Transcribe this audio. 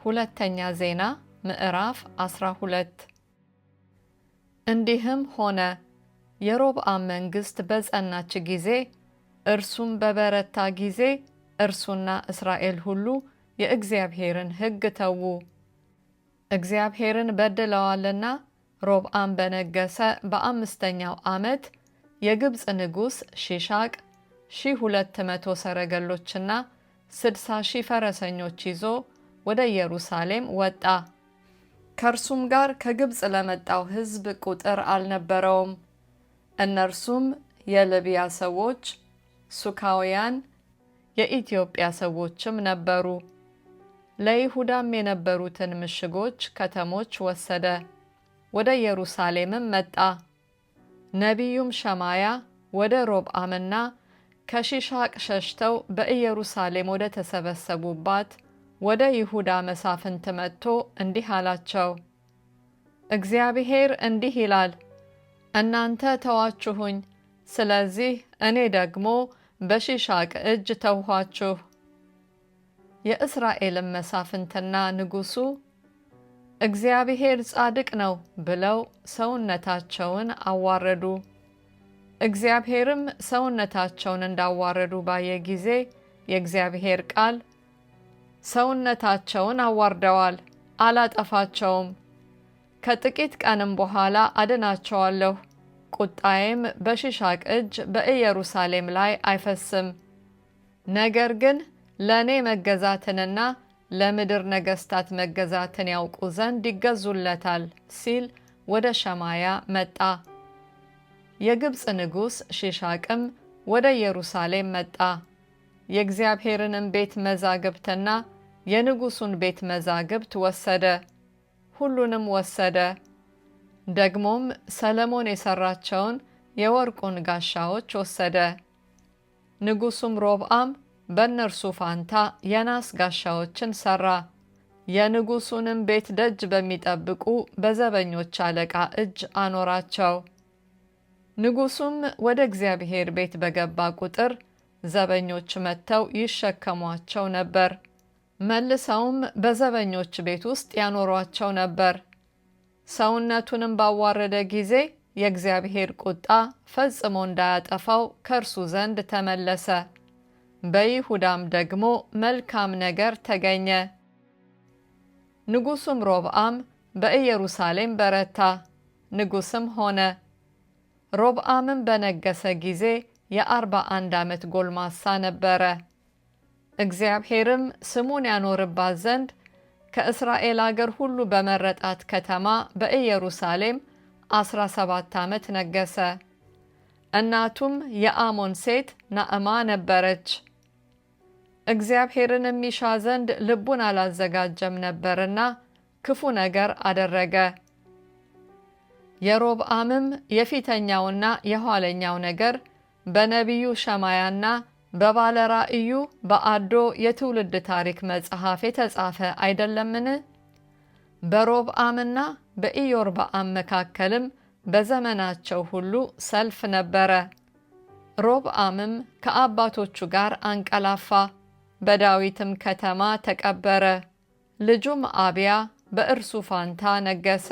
ሁለተኛ ዜና ምዕራፍ 12 እንዲህም ሆነ የሮብዓም መንግሥት በጸናች ጊዜ እርሱም በበረታ ጊዜ እርሱና እስራኤል ሁሉ የእግዚአብሔርን ሕግ ተዉ። እግዚአብሔርን በድለዋልና። ሮብዓም በነገሰ በአምስተኛው ዓመት የግብፅ ንጉሥ ሺሻቅ 1200 ሰረገሎችና 60,000 ፈረሰኞች ይዞ ወደ ኢየሩሳሌም ወጣ። ከእርሱም ጋር ከግብፅ ለመጣው ሕዝብ ቁጥር አልነበረውም። እነርሱም የልብያ ሰዎች፣ ሱካውያን፣ የኢትዮጵያ ሰዎችም ነበሩ። ለይሁዳም የነበሩትን ምሽጎች ከተሞች ወሰደ። ወደ ኢየሩሳሌምም መጣ። ነቢዩም ሸማያ ወደ ሮብዓምና ከሺሻቅ ሸሽተው በኢየሩሳሌም ወደ ተሰበሰቡባት ወደ ይሁዳ መሳፍንት መጥቶ እንዲህ አላቸው፣ እግዚአብሔር እንዲህ ይላል፣ እናንተ ተዋችሁኝ፣ ስለዚህ እኔ ደግሞ በሺሻቅ እጅ ተውኋችሁ። የእስራኤልም መሳፍንትና ንጉሡ እግዚአብሔር ጻድቅ ነው ብለው ሰውነታቸውን አዋረዱ። እግዚአብሔርም ሰውነታቸውን እንዳዋረዱ ባየ ጊዜ የእግዚአብሔር ቃል ሰውነታቸውን አዋርደዋል፣ አላጠፋቸውም፣ ከጥቂት ቀንም በኋላ አድናቸዋለሁ፣ ቁጣዬም በሺሻቅ እጅ በኢየሩሳሌም ላይ አይፈስም፣ ነገር ግን ለእኔ መገዛትንና ለምድር ነገሥታት መገዛትን ያውቁ ዘንድ ይገዙለታል ሲል ወደ ሸማያ መጣ። የግብፅ ንጉሥ ሺሻቅም ወደ ኢየሩሳሌም መጣ። የእግዚአብሔርንም ቤት መዛግብትና የንጉሡን ቤት መዛግብት ወሰደ፣ ሁሉንም ወሰደ። ደግሞም ሰለሞን የሠራቸውን የወርቁን ጋሻዎች ወሰደ። ንጉሡም ሮብዓም በእነርሱ ፋንታ የናስ ጋሻዎችን ሠራ። የንጉሡንም ቤት ደጅ በሚጠብቁ በዘበኞች አለቃ እጅ አኖራቸው። ንጉሡም ወደ እግዚአብሔር ቤት በገባ ቁጥር ዘበኞች መጥተው ይሸከሟቸው ነበር፣ መልሰውም በዘበኞች ቤት ውስጥ ያኖሯቸው ነበር። ሰውነቱንም ባዋረደ ጊዜ የእግዚአብሔር ቁጣ ፈጽሞ እንዳያጠፋው ከእርሱ ዘንድ ተመለሰ። በይሁዳም ደግሞ መልካም ነገር ተገኘ። ንጉሡም ሮብዓም በኢየሩሳሌም በረታ፣ ንጉሥም ሆነ። ሮብዓምም በነገሰ ጊዜ የ41 ዓመት ጎልማሳ ነበረ። እግዚአብሔርም ስሙን ያኖርባት ዘንድ ከእስራኤል አገር ሁሉ በመረጣት ከተማ በኢየሩሳሌም 17 ዓመት ነገሰ። እናቱም የአሞን ሴት ናዕማ ነበረች። እግዚአብሔርን የሚሻ ዘንድ ልቡን አላዘጋጀም ነበርና ክፉ ነገር አደረገ። የሮብዓምም የፊተኛውና የኋለኛው ነገር በነቢዩ ሸማያና በባለ ራእዩ በአዶ የትውልድ ታሪክ መጽሐፍ የተጻፈ አይደለምን? በሮብዓምና በኢዮርብዓም መካከልም በዘመናቸው ሁሉ ሰልፍ ነበረ። ሮብዓምም ከአባቶቹ ጋር አንቀላፋ፣ በዳዊትም ከተማ ተቀበረ። ልጁም አብያ በእርሱ ፋንታ ነገሰ።